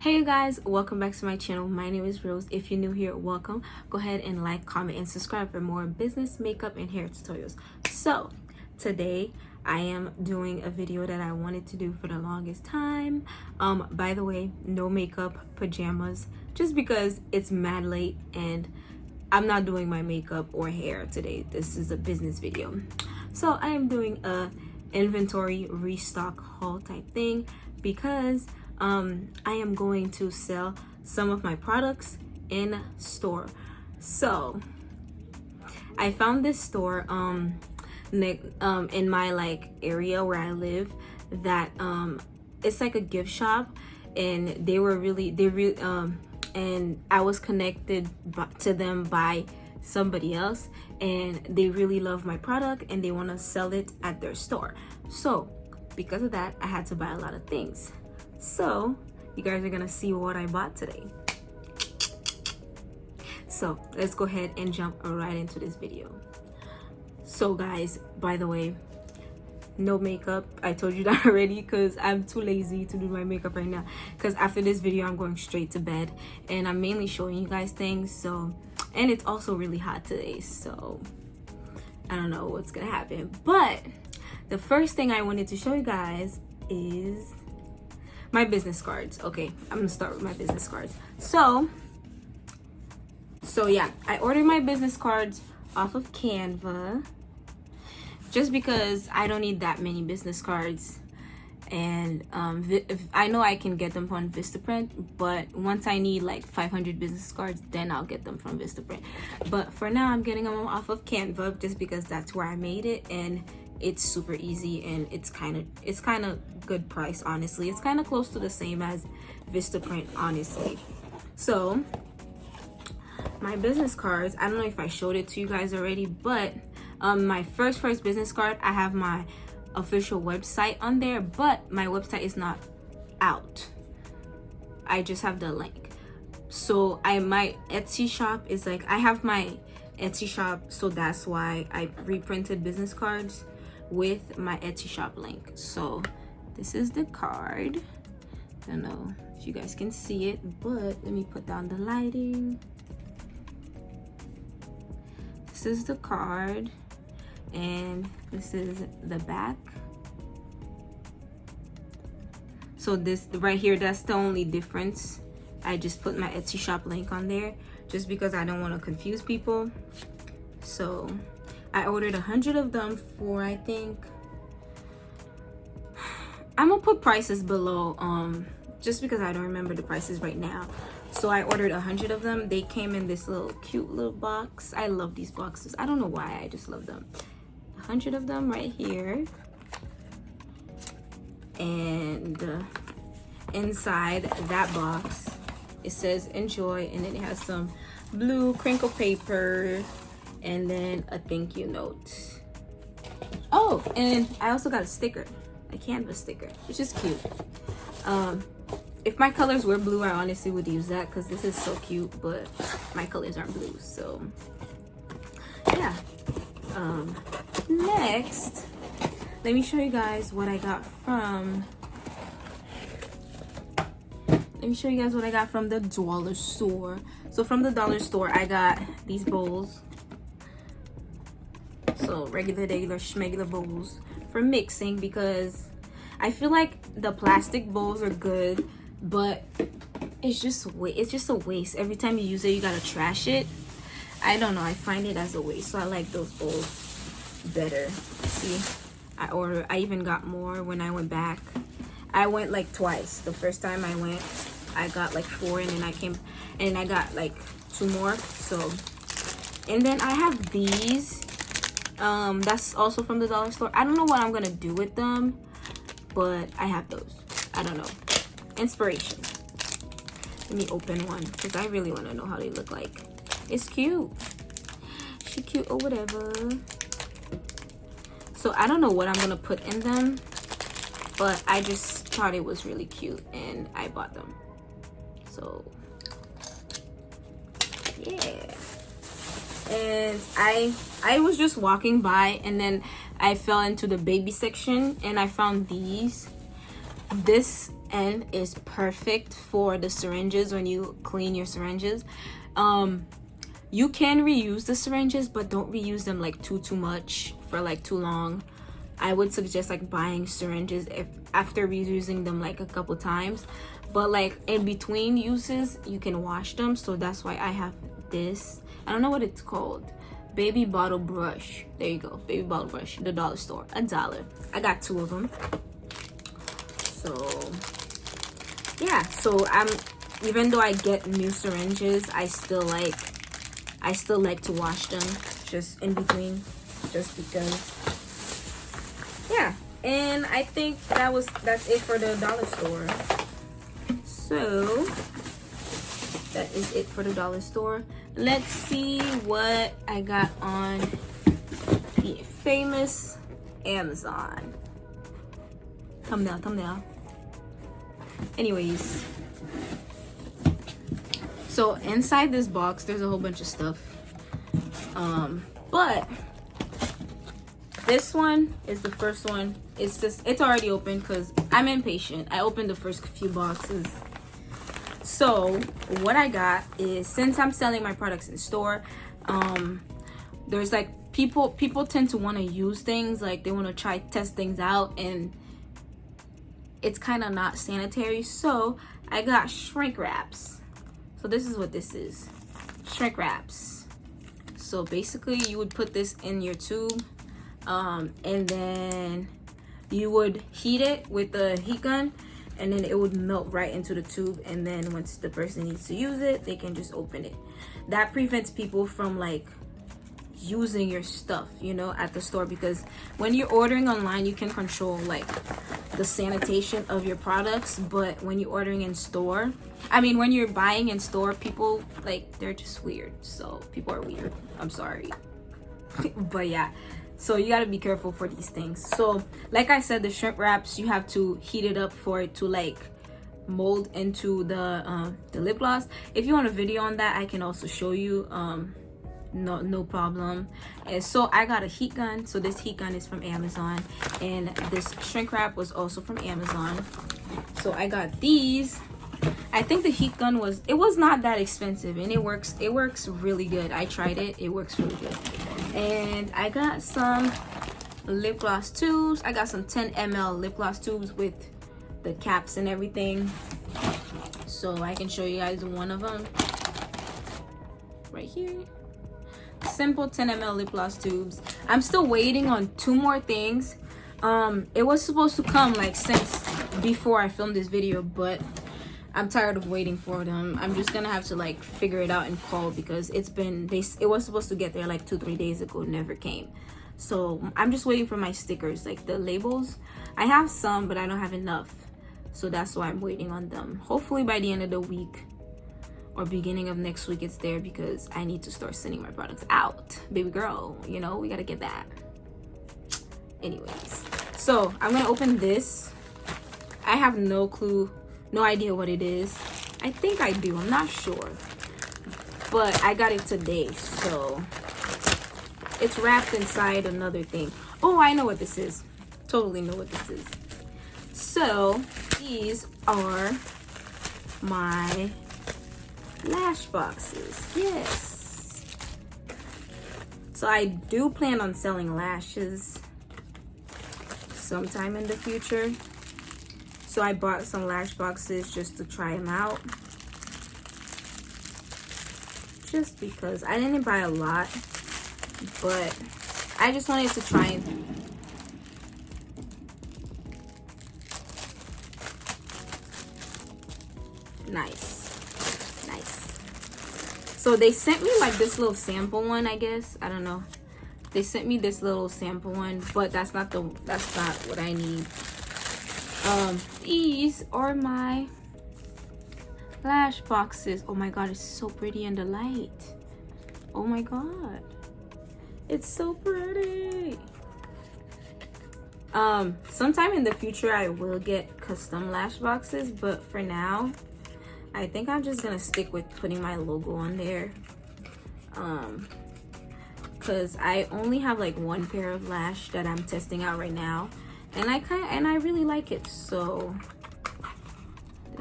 Hey you guys, welcome back to my channel. My name is Rose. If you're new here, welcome. Go ahead and like, comment, and subscribe for more business, makeup, and hair tutorials. So today I am doing a video that I wanted to do for the longest time. By the way, no makeup, pajamas, just because it's mad late and I'm not doing my makeup or hair today. This is a business video. So I am doing a inventory restock haul type thing because I am going to sell some of my products in store. So I found this store in my area where I live that it's like a gift shop, and and I was connected to them by somebody else, and they really love my product and they want to sell it at their store. So because of that, I had to buy a lot of things. So you guys are gonna see what I bought today. So let's go ahead and jump right into this video. So guys, by the way, no makeup. I told you that already because I'm too lazy to do my makeup right now, because after this video I'm going straight to bed and I'm mainly showing you guys things. So, and it's also really hot today, so I don't know what's gonna happen. But the first thing I wanted to show you guys is my business cards. Okay, I'm gonna start with my business cards. So yeah, I ordered my business cards off of Canva just because I don't need that many business cards, and I know I can get them from Vistaprint, but once I need like 500 business cards, then I'll get them from Vistaprint. But for now, I'm getting them off of Canva just because that's where I made it, and it's super easy, and it's kind of good price. Honestly, it's kind of close to the same as Vistaprint, honestly. So my business cards, I don't know if I showed it to you guys already, but my first business card, I have my official website on there, but my website is not out. I just have the link. So my Etsy shop is like, I have my Etsy shop, so that's why I reprinted business cards with my Etsy shop link. So this is the card. I don't know if you guys can see it, but let me put down the lighting. This is the card, and this is the back. So this right here, that's the only difference. I just put my Etsy shop link on there just because I don't want to confuse people. So I ordered 100 of them for, I think, I'm gonna put prices below just because I don't remember the prices right now. So I ordered 100 of them. They came in this little cute little box. I love these boxes. I don't know why, I just love them. 100 of them right here. And inside that box, it says enjoy, and then it has some blue crinkle paper and then a thank you note. Oh, and I also got a sticker, a Canva sticker, which is cute. If my colors were blue, I honestly would use that because this is so cute, but my colors aren't blue, so yeah. Next, let me show you guys what I got from the dollar store. So from the dollar store, I got these bowls. So regular schmegular bowls for mixing, because I feel like the plastic bowls are good, but it's just a waste. Every time you use it, you gotta trash it. I don't know, I find it as a waste, so I like those bowls better. See, I even got more when I went back. I went like twice. The first time I went, I got like 4, and then I came and I got like 2 more. So, and then I have these. That's also from the dollar store. I don't know what I'm gonna do with them, but I have those. I don't know. Inspiration. Let me open one because I really want to know how they look like. It's cute. She cute or whatever. So I don't know what I'm gonna put in them, but I just thought it was really cute and I bought them. So yeah. And I was just walking by, and then I fell into the baby section and I found these. This end is perfect for the syringes when you clean your syringes. You can reuse the syringes, but don't reuse them like too much for like too long. I would suggest like buying syringes if after reusing them like a couple times, but like in between uses you can wash them. So that's why I have this. I don't know what it's called. Baby bottle brush. There you go. Baby bottle brush. The dollar store. $1. I got 2 of them. So yeah. So even though I get new syringes, I still like to wash them just in between, just because. Yeah. And I think that's it for the dollar store. So that is it for the dollar store. Let's see what I got on the famous Amazon. Thumbnail. Anyways, so inside this box there's a whole bunch of stuff. But this one is the first one. It's already open because I'm impatient. I opened the first few boxes. So what I got is, since I'm selling my products in store, there's like people tend to want to use things, like they want to test things out, and it's kind of not sanitary. So I got shrink wraps. So this is what this is. Shrink wraps. So basically you would put this in your tube, and then you would heat it with a heat gun, and then it would melt right into the tube, and then once the person needs to use it, they can just open it. That prevents people from like using your stuff, you know, at the store, because when you're ordering online you can control like the sanitation of your products, but when you're ordering in store, when you're buying in store, people like, they're just weird. So people are weird, I'm sorry. But yeah, so you got to be careful for these things. So like I said, the shrimp wraps, you have to heat it up for it to like mold into the lip gloss. If you want a video on that, I can also show you. No problem. And so I got a heat gun. So this heat gun is from Amazon, and this shrink wrap was also from Amazon. So I got these. I think the heat gun was not that expensive, and it works really good. I tried it. It works really good. And I got some lip gloss tubes. I got some 10 ml lip gloss tubes with the caps and everything. So I can show you guys one of them right here. Simple 10 ml lip gloss tubes. I'm still waiting on 2 more things. It was supposed to come like since before I filmed this video, but I'm tired of waiting for them. I'm just gonna have to like figure it out and call, because it was supposed to get there like 2-3 days ago, never came. So I'm just waiting for my stickers, like the labels. I have some, but I don't have enough, so that's why I'm waiting on them. Hopefully by the end of the week or beginning of next week it's there, because I need to start sending my products out. Baby girl, you know, we gotta get that. Anyways, so I'm gonna open this. I have no idea what it is. I think I do, I'm not sure, but I got it today. So it's wrapped inside another thing. Oh, I know what this is. Totally know what this is. So these are my lash boxes. Yes. So I do plan on selling lashes sometime in the future. So I bought some lash boxes just to try them out. Just because I didn't buy a lot, but I just wanted to try it. Nice. So they sent me like this little sample one, I guess. I don't know. They sent me this little sample one, but that's not what I need. These are my lash boxes. Oh my god, it's so pretty in the light. Oh my god, it's so pretty. Sometime in the future I will get custom lash boxes, but for now I think I'm just gonna stick with putting my logo on there, because I only have like 1 pair of lash that I'm testing out right now, and I really like it. So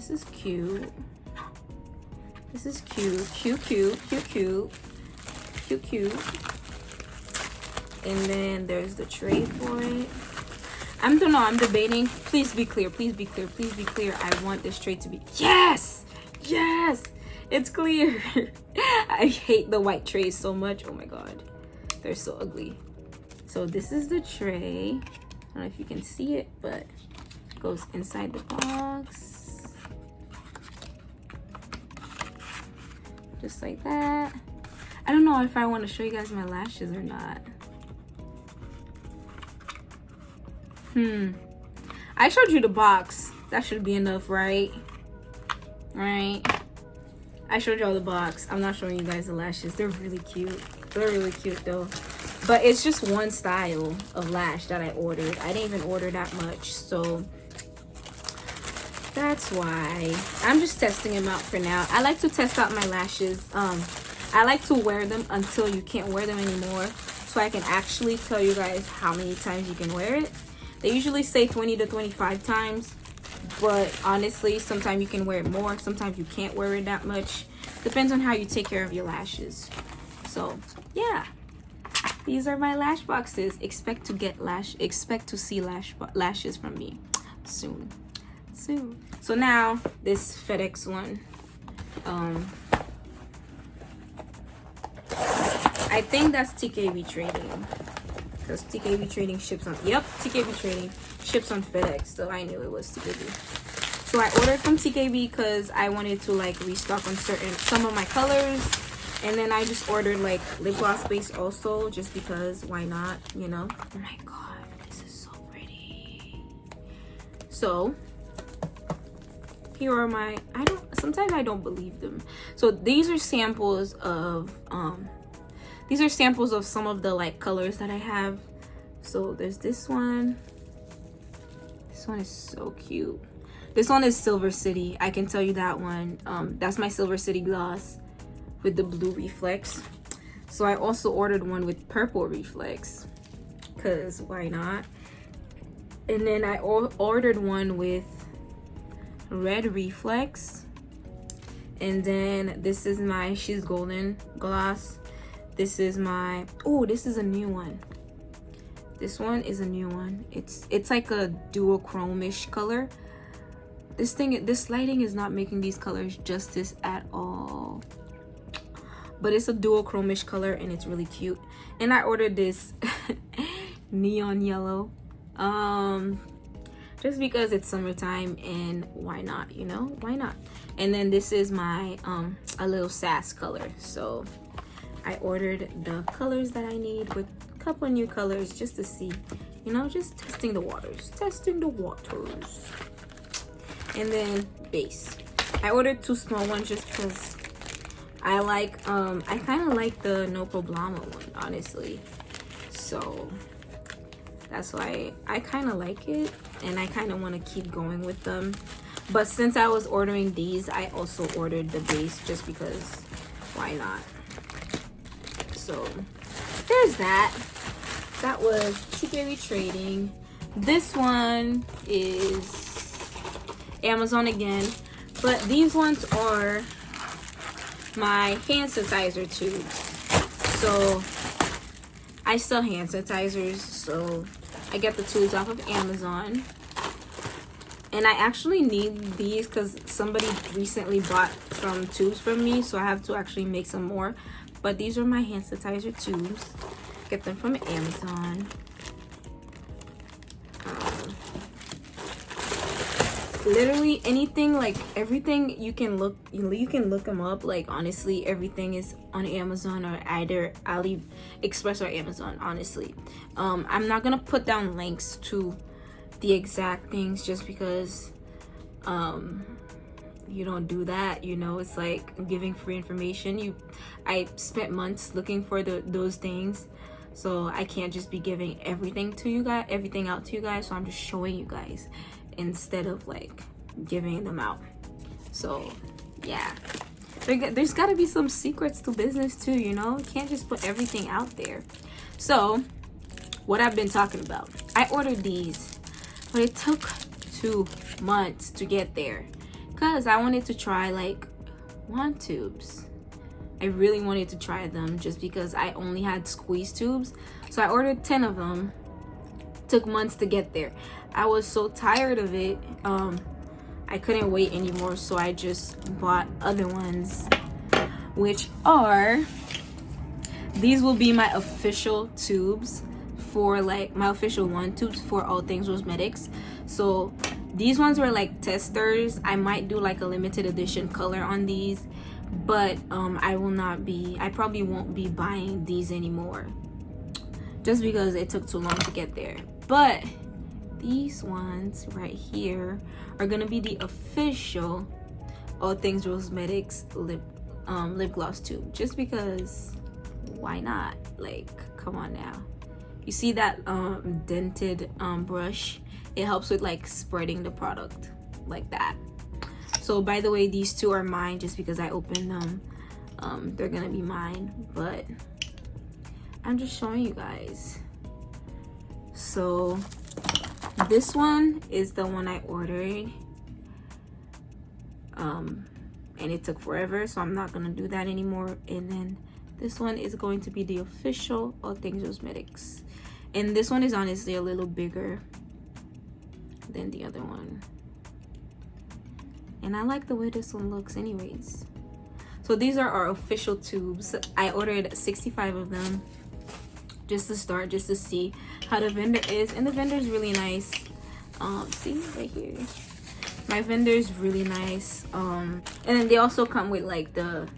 This is cute. This is cute. Cute. And then there's the tray for it. I'm debating. Please be clear. I want this tray to be, yes, it's clear. I hate the white trays so much. Oh my god, they're so ugly. So this is the tray. I don't know if you can see it, but it goes inside the box. Just like that. I don't know if I want to show you guys my lashes or not. I showed you the box. That should be enough, right? Right? I showed y'all the box. I'm not showing you guys the lashes. They're really cute. They're really cute though. But it's just one style of lash that I ordered. I didn't even order that much, so that's why I'm just testing them out for now. I like to test out my lashes. I like to wear them until you can't wear them anymore, so I can actually tell you guys how many times you can wear it. They usually say 20 to 25 times, but honestly, sometimes you can wear it more, sometimes you can't wear it that much. Depends on how you take care of your lashes. So yeah, these are my lash boxes. Expect to see lashes from me soon. So now this FedEx one, I think that's TKB Trading, because TKB Trading ships on, yep, TKB Trading ships on FedEx, so I knew it was TKB. So I ordered from TKB because I wanted to like restock on some of my colors, and then I just ordered like lip gloss base also, just because, why not, you know? Oh my god, this is so pretty. So here are my, sometimes I don't believe them. So these are samples of some of the like colors that I have. So there's this one. This one is so cute. This one is Silver City. I can tell you that one. That's my Silver City gloss with the blue reflex. So I also ordered one with purple reflex, cause why not? And then I ordered one with red reflex. And then this is my She's Golden gloss. This is my, oh, this is a new one. This one is a new one. It's like a duochrome-ish color. This lighting is not making these colors justice at all. But it's a duochrome-ish color and it's really cute. And I ordered this neon yellow. Just because it's summertime and why not, you know? Why not? And then this is my a little sass color. So I ordered the colors that I need with a couple new colors just to see, you know, just testing the waters. And then base. I ordered 2 small ones just because I like, I kind of like the No Problema one, honestly. So that's why I kind of like it and I kind of want to keep going with them. But since I was ordering these, I also ordered the base just because why not? So there's that. That was TKB Trading. This one is Amazon again, but these ones are my hand sanitizer tubes. So I sell hand sanitizers, so I get the tubes off of Amazon. And I actually need these because somebody recently bought some tubes from me, so I have to actually make some more. But these are my hand sanitizer tubes. Get them from Amazon. Literally anything, like everything you can look them up. Like honestly, everything is on Amazon or either AliExpress or Amazon, honestly. I'm not gonna put down links to the exact things just because you don't do that, you know. It's like giving free information. I spent months looking for those things, so I can't just be giving everything out to you guys. So I'm just showing you guys instead of like giving them out. So yeah, there's got to be some secrets to business too, you know. You can't just put everything out there. So what I've been talking about, I ordered these, but it took 2 months to get there because I wanted to try like wand tubes. I really wanted to try them just because I only had squeeze tubes. So I ordered 10 of them. Took months to get there. I was so tired of it. I couldn't wait anymore, so I just bought other ones, which are, these will be my official tubes for like my official wand tubes for All Things Rosmetics. So these ones were like testers. I might do like a limited edition color on these, but I probably won't be buying these anymore just because it took too long to get there. But these ones right here are gonna be the official All Things Rosmetics lip gloss tube, just because why not? Like, come on now. You see that dented brush? It helps with like spreading the product like that. So by the way, these two are mine just because I opened them. They're gonna be mine, but I'm just showing you guys. So this one is the one I ordered, and it took forever, so I'm not gonna do that anymore. And then this one is going to be the official All Things Rosmetics, and this one is honestly a little bigger than the other one, and I like the way this one looks anyways. So these are our official tubes. I ordered 65 of them just to start, just to see how the vendor is, and the vendor is really nice. See right here, my vendor is really nice. And then they also come with like the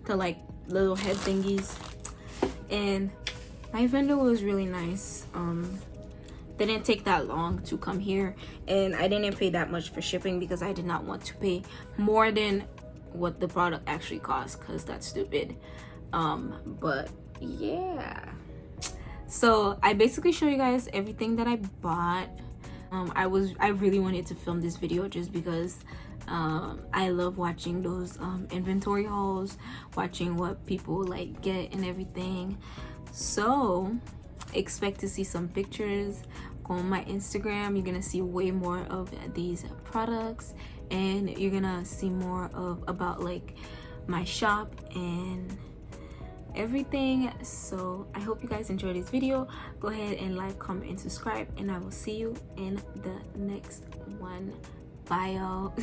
like little head thingies, and my vendor was really nice. They didn't take that long to come here, and I didn't pay that much for shipping because I did not want to pay more than what the product actually costs, because that's stupid. But yeah, so I basically show you guys everything that I bought. I really wanted to film this video just because I love watching those inventory hauls, watching what people like get and everything. So expect to see some pictures. Go on my Instagram, you're gonna see way more of these products, and you're gonna see more of about like my shop and everything. So I hope you guys enjoyed this video. Go ahead and like, comment, and subscribe, and I will see you in the next one. Bye y'all.